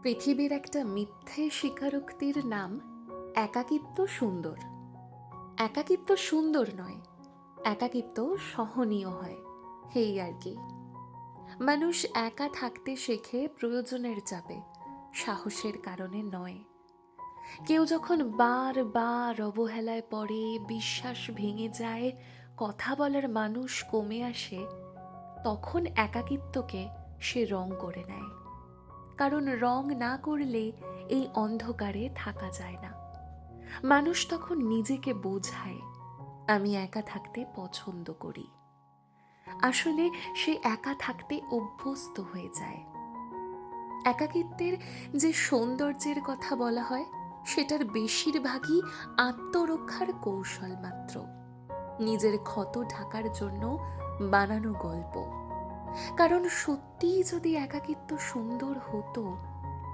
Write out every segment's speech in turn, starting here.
পৃথিবীর একটা মিথ্যে স্বীকারোক্তির নাম একাকিত্ব সুন্দর। একাকিত্ব সুন্দর নয়, একাকিত্ব সহনীয় হয়। এই আর কি। মানুষ একা থাকতে শেখে প্রয়োজনের চাপে, সাহসের কারণে নয়। কেউ যখন বারবার অবহেলায় পড়ে, বিশ্বাস ভেঙে যায়, কথা বলার মানুষ কমে আসে, তখন একাকিত্বকে সে রং করে নেয়। কারণ রং না করলে এই অন্ধকারে থাকা যায় না। মানুষ তখন নিজেকে বোঝায়, আমি একা থাকতে পছন্দ করি। আসলে সে একা থাকতে অভ্যস্ত হয়ে যায়। একাকিত্বের যে সৌন্দর্যের কথা বলা হয়, সেটার বেশিরভাগই আত্মরক্ষার কৌশল মাত্র, নিজের ক্ষত ঢাকার জন্য বানানো গল্প। কারণ সত্যিই যদি একাকিত্ব সুন্দর হতো,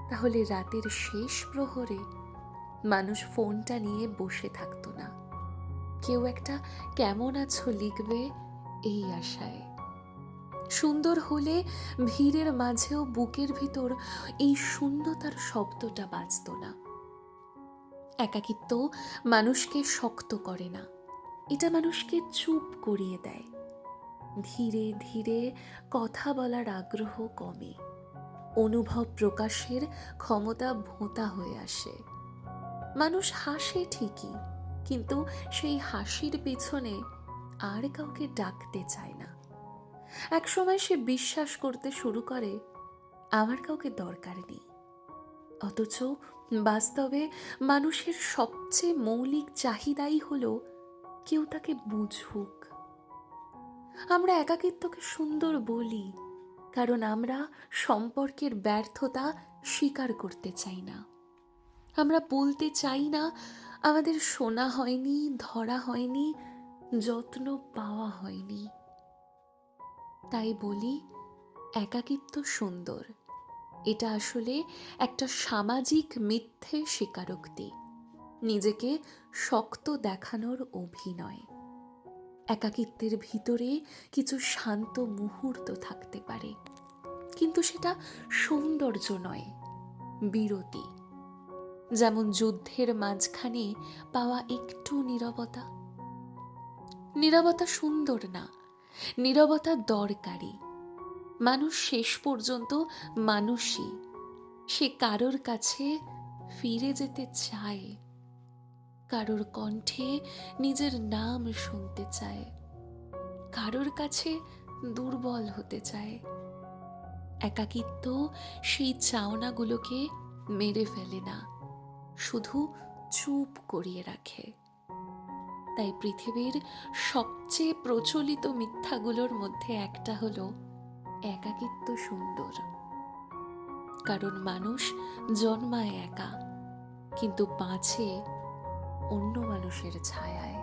তাহলে রাতের শেষ প্রহরে মানুষ ফোনটা নিয়ে বসে থাকতো না, কেউ একটা কেমন আছো লিখবে এই আশায়। সুন্দর হলে ভিড়ের মাঝেও বুকের ভিতর এই শূন্যতার শব্দটা বাজতো না। একাকিত্ব মানুষকে শক্ত করে না, এটা মানুষকে চুপ করিয়ে দেয়। ধীরে ধীরে কথা বলার আগ্রহ কমে, অনুভব প্রকাশের ক্ষমতা ভোঁতা হয়ে আসে। মানুষ হাসে ঠিকই, কিন্তু সেই হাসির পেছনে আর কাউকে ডাকতে চায় না। একসময় সে বিশ্বাস করতে শুরু করে, আমার কাউকে দরকার নেই। অথচ বাস্তবে মানুষের সবচেয়ে মৌলিক চাহিদাই হলো কেউ তাকে বুঝুক। আমরা একাকিত্বকে সুন্দর বলি, কারণ আমরা সম্পর্কের ব্যর্থতা স্বীকার করতে চাই না। আমরা বলতে চাই না আমাদের শোনা হয়নি, ধরা হয়নি, যত্ন পাওয়া হয়নি। তাই বলি, একাকিত্ব সুন্দর। এটা আসলে একটা সামাজিক মিথ্যে স্বীকারোক্তি, নিজেকে শক্ত দেখানোর অভিনয়। একাকিত্বের ভিতরে কিছু শান্ত মুহূর্ত থাকতে পারে, কিন্তু সেটা সৌন্দর্য নয়, বিরতি। যেমন যুদ্ধের মাঝখানে পাওয়া একটু নীরবতা। নীরবতা সুন্দর না, নীরবতা দরকারি। মানুষ শেষ পর্যন্ত মানুষই, সে কারোর কাছে ফিরে যেতে চায়, কারোর কণ্ঠে নিজের নাম শুনতে চায়, কারোর কাছে দুর্বল হতে চায়। একাকিত্ব সেই চাওনাগুলোকে মেরে ফেলে না, শুধু চুপ করিয়ে রাখে। তাই পৃথিবীর সবচেয়ে প্রচলিত মিথ্যাগুলোর মধ্যে একটা হলো একাকিত্ব সুন্দর। কারণ মানুষ জন্মায় একা, কিন্তু বাঁচে অন্য মানুষের ছায়ায়।